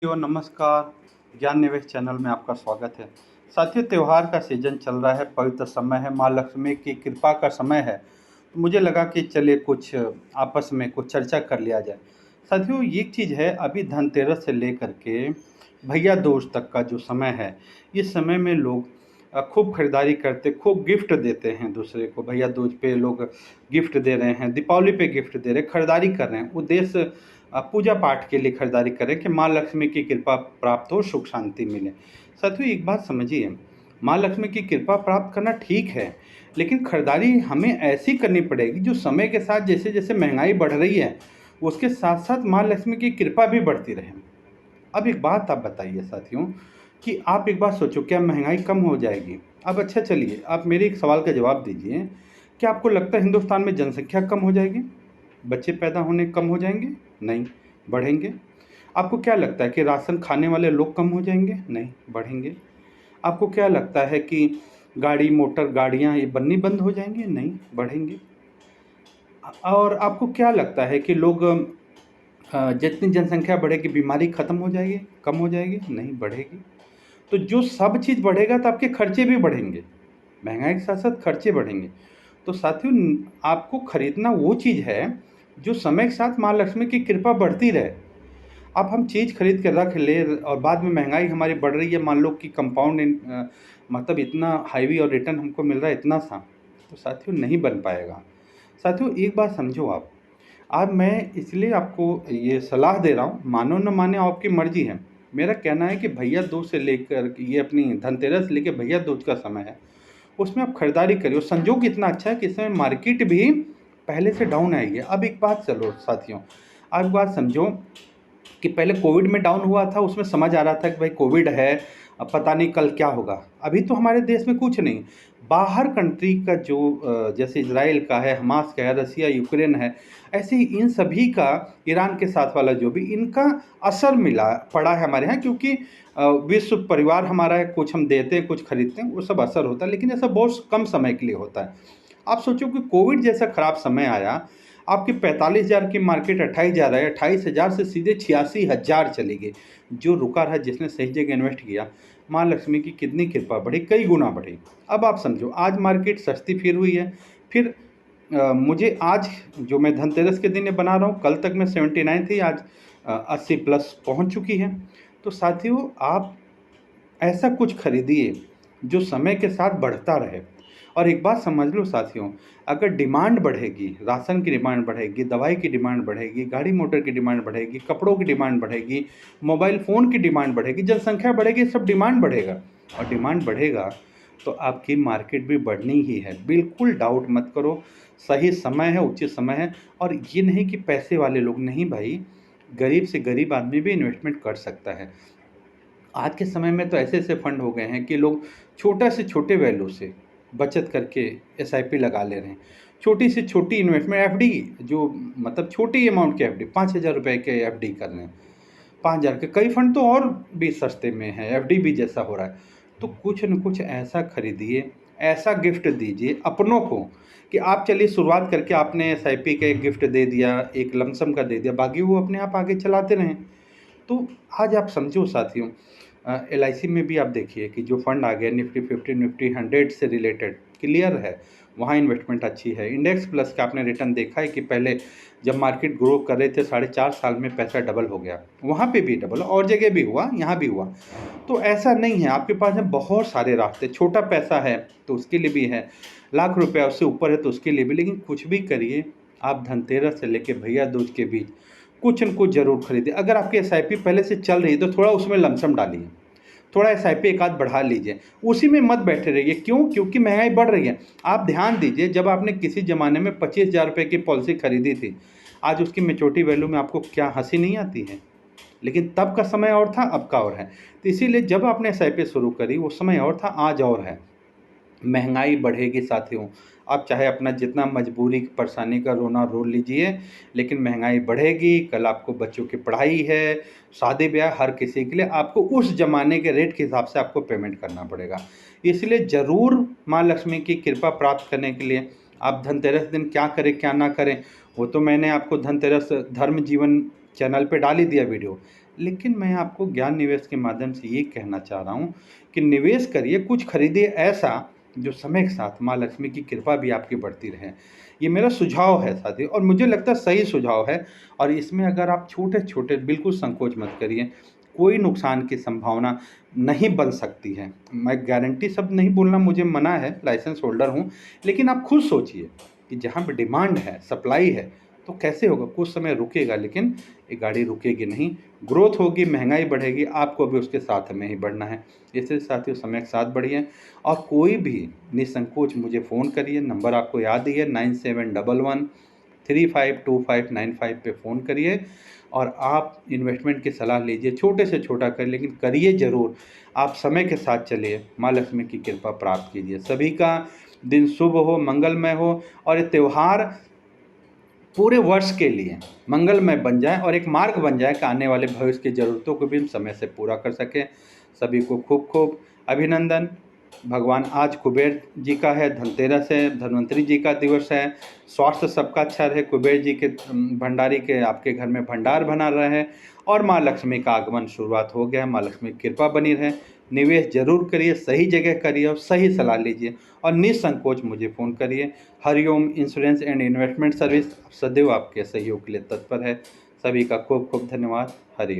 नमस्कार। ज्ञान निवेश चैनल में आपका स्वागत है। साथियों, त्योहार का सीजन चल रहा है, पवित्र समय है, माँ लक्ष्मी की कृपा का समय है। तो मुझे लगा कि चलिए कुछ आपस में कुछ चर्चा कर लिया जाए। साथियों, ये चीज़ है, अभी धनतेरस से लेकर के भैया दूज तक का जो समय है, इस समय में लोग खूब खरीदारी करते, खूब गिफ्ट देते हैं दूसरे को। भैया दूज पे लोग गिफ्ट दे रहे हैं, दीपावली पे गिफ्ट दे रहे हैं, खरीदारी कर रहे हैं। उद्देश्य पूजा पाठ के लिए खरीदारी करें कि माँ लक्ष्मी की कृपा प्राप्त हो, सुख शांति मिले। साथियों, एक बात समझिए, माँ लक्ष्मी की कृपा प्राप्त करना ठीक है, लेकिन खरीदारी हमें ऐसी करनी पड़ेगी जो समय के साथ जैसे जैसे महंगाई बढ़ रही है, उसके साथ साथ माँ लक्ष्मी की कृपा भी बढ़ती रहे। अब एक बात आप बताइए साथियों, कि आप एक बात सोचो, क्या महंगाई कम हो जाएगी? अब अच्छा चलिए, आप मेरे एक सवाल का जवाब दीजिए, क्या आपको लगता है हिंदुस्तान में जनसंख्या कम हो जाएगी? बच्चे पैदा होने कम हो जाएंगे? नहीं, बढ़ेंगे। आपको क्या लगता है कि राशन खाने वाले लोग कम हो जाएंगे? नहीं, बढ़ेंगे। आपको क्या लगता है कि गाड़ी मोटर गाड़ियाँ ये बननी बंद हो जाएंगी? नहीं, बढ़ेंगे। और आपको क्या लगता है कि लोग जितनी जनसंख्या बढ़ेगी बीमारी खत्म हो जाएगी, कम हो जाएगी? नहीं, बढ़ेगी। तो जो सब चीज़ बढ़ेगा तो आपके खर्चे भी बढ़ेंगे, महंगाई के साथ साथ खर्चे बढ़ेंगे। तो साथियों, आपको खरीदना वो चीज़ है जो समय के साथ माँ लक्ष्मी की कृपा बढ़ती रहे। अब हम चीज़ खरीद के रख ले और बाद में महंगाई हमारी बढ़ रही है, मान लो कि मतलब इतना हाईवी और रिटर्न हमको मिल रहा है इतना सा, तो साथियों नहीं बन पाएगा। साथियों, एक बात समझो आप, आज मैं इसलिए आपको ये सलाह दे रहा हूँ, मानो न माने आपकी मर्जी है। मेरा कहना है कि भैया दूज से लेकर ये अपनी धनतेरस से लेकर भैया दूज का समय है, उसमें आप खरीदारी करिए। संजोग इतना अच्छा है कि इस समय मार्केट भी पहले से डाउन आएगी। अब एक बात चलो साथियों, आप एक बात समझो कि पहले कोविड में डाउन हुआ था, उसमें समझ आ रहा था कि भाई कोविड है, अब पता नहीं कल क्या होगा। अभी तो हमारे देश में कुछ नहीं, बाहर कंट्री का जो जैसे इजराइल का है, हमास का है, रसिया यूक्रेन है, ऐसे ही इन सभी का, ईरान के साथ वाला जो भी, इनका असर मिला पड़ा है हमारे यहाँ, क्योंकि विश्व परिवार हमारा है, कुछ हम देते हैं कुछ खरीदते हैं, वो सब असर होता है, लेकिन ऐसा बहुत कम समय के लिए होता है। आप सोचो कि कोविड जैसा खराब समय आया, आपकी 45,000 की मार्केट 28,000 है, 28,000 से सीधे 86,000 चली गई। जो रुका रहा, जिसने सही जगह इन्वेस्ट किया, माँ लक्ष्मी की कितनी कृपा बढ़ी, कई गुना बढ़ी। अब आप समझो, आज मार्केट सस्ती फिर हुई है। फिर मुझे आज, जो मैं धनतेरस के दिन ये बना रहा हूँ, कल तक में 79 थी, आज 80 प्लस पहुँच चुकी है। तो साथियों, आप ऐसा कुछ खरीदिए जो समय के साथ बढ़ता रहे। और एक बात समझ लो साथियों, अगर डिमांड बढ़ेगी, राशन की डिमांड बढ़ेगी, दवाई की डिमांड बढ़ेगी, गाड़ी मोटर की डिमांड बढ़ेगी, कपड़ों की डिमांड बढ़ेगी, मोबाइल फ़ोन की डिमांड बढ़ेगी, जनसंख्या बढ़ेगी, सब डिमांड बढ़ेगा। और डिमांड बढ़ेगा तो आपकी मार्केट भी बढ़नी ही है, बिल्कुल डाउट मत करो। सही समय है, उचित समय है। और ये नहीं कि पैसे वाले लोग नहीं भाई, गरीब से गरीब आदमी भी इन्वेस्टमेंट कर सकता है। आज के समय में तो ऐसे-ऐसे फंड हो गए हैं कि लोग छोटा से छोटे वैल्यू से बचत करके एसआईपी लगा ले रहे हैं। छोटी से छोटी इन्वेस्टमेंट एफडी, जो मतलब छोटी अमाउंट के एफडी, ₹5,000 के एफडी कर रहे हैं। 5,000 के कई फंड तो और भी सस्ते में हैं, एफडी भी जैसा हो रहा है। तो कुछ न कुछ ऐसा खरीदिए, ऐसा गिफ्ट दीजिए अपनों को, कि आप चलिए शुरुआत करके आपने एसआईपी का एक गिफ्ट दे दिया, एक लमसम का दे दिया, बाकी वो अपने आप आगे चलाते रहें। तो आज आप समझो साथियों, एलआईसी में भी आप देखिए कि जो फंड आ गया, निफ्टी 50, निफ्टी 100 से रिलेटेड क्लियर है, वहाँ इन्वेस्टमेंट अच्छी है। इंडेक्स प्लस का आपने रिटर्न देखा है कि पहले जब मार्केट ग्रो कर रहे थे, 4.5 साल में पैसा डबल हो गया। वहाँ पे भी डबल, और जगह भी हुआ, यहाँ भी हुआ। तो ऐसा नहीं है, आपके पास में बहुत सारे रास्ते, छोटा पैसा है तो उसके लिए भी है, लाख रुपया उससे ऊपर है तो उसके लिए भी। लेकिन कुछ भी करिए, आप धनतेरस से लेके भैया दूज के बीच कुछ न कुछ ज़रूर खरीदिए। अगर आपकी एसआईपी पहले से चल रही है तो थोड़ा उसमें लमसम डालिए, थोड़ा एसआईपी एक आध बढ़ा लीजिए, उसी में मत बैठे रहिए। क्यों? क्योंकि महंगाई बढ़ रही है। आप ध्यान दीजिए, जब आपने किसी ज़माने में 25,000 की पॉलिसी खरीदी थी, आज उसकी मैच्योरिटी वैल्यू में आपको क्या हँसी नहीं आती है? लेकिन तब का समय और था, अब का और है। तो इसीलिए जब आपने एसआईपी शुरू करी, वो समय और था, आज और है। महंगाई बढ़ेगी साथियों, आप चाहे अपना जितना मजबूरी परेशानी का रोना रो लीजिए, लेकिन महंगाई बढ़ेगी। कल आपको बच्चों की पढ़ाई है, शादी ब्याह, हर किसी के लिए आपको उस ज़माने के रेट के हिसाब से आपको पेमेंट करना पड़ेगा। इसलिए ज़रूर माँ लक्ष्मी की कृपा प्राप्त करने के लिए आप धनतेरस दिन क्या करें क्या ना करें, वो तो मैंने आपको धनतेरस धर्म जीवन चैनल पे डाल ही दिया वीडियो। लेकिन मैं आपको ज्ञान निवेश के माध्यम से ये कहना चाह रहा हूँ कि निवेश करिए, कुछ खरीदिए ऐसा जो समय के साथ माँ लक्ष्मी की कृपा भी आपकी बढ़ती रहे। ये मेरा सुझाव है साथी, और मुझे लगता है सही सुझाव है। और इसमें अगर आप छोटे-छोटे, बिल्कुल संकोच मत करिए, कोई नुकसान की संभावना नहीं बन सकती है। मैं गारंटी शब्द नहीं बोलना मुझे मना है, लाइसेंस होल्डर हूँ, लेकिन आप खुद सोचिए कि जहाँ पे डिमांड है, सप्लाई है, तो कैसे होगा? कुछ समय रुकेगा, लेकिन ये गाड़ी रुकेगी नहीं। ग्रोथ होगी, महँगाई बढ़ेगी, आपको भी उसके साथ में ही बढ़ना है। इसलिए साथियों, समय के साथ बढ़िए, और कोई भी निसंकोच मुझे फ़ोन करिए। नंबर आपको याद ही है, 9711 352595 पे फ़ोन करिए और आप इन्वेस्टमेंट की सलाह लीजिए। छोटे से छोटा करें, लेकिन करिए ज़रूर। आप समय के साथ चलिए, माँ लक्ष्मी की कृपा प्राप्त कीजिए। सभी का दिन शुभ हो, मंगलमय हो, और ये त्योहार पूरे वर्ष के लिए मंगलमय बन जाए और एक मार्ग बन जाए कि आने वाले भविष्य की ज़रूरतों को भी हम समय से पूरा कर सकें। सभी को खूब खूब अभिनंदन। भगवान आज कुबेर जी का है, धनतेरस है, धन्वंतरि जी का दिवस है। स्वास्थ्य सबका अच्छा रहे, कुबेर जी के भंडारी के आपके घर में भंडार बना रहे, और माँ लक्ष्मी का आगमन शुरुआत हो गया। माँ लक्ष्मी की कृपा बनी रहे। निवेश जरूर करिए, सही जगह करिए और सही सलाह लीजिए, और निसंकोच मुझे फ़ोन करिए। Hariom insurance and investment service सदैव आपके सहयोग के लिए तत्पर है। सभी का खूब खूब धन्यवाद। हरिओम।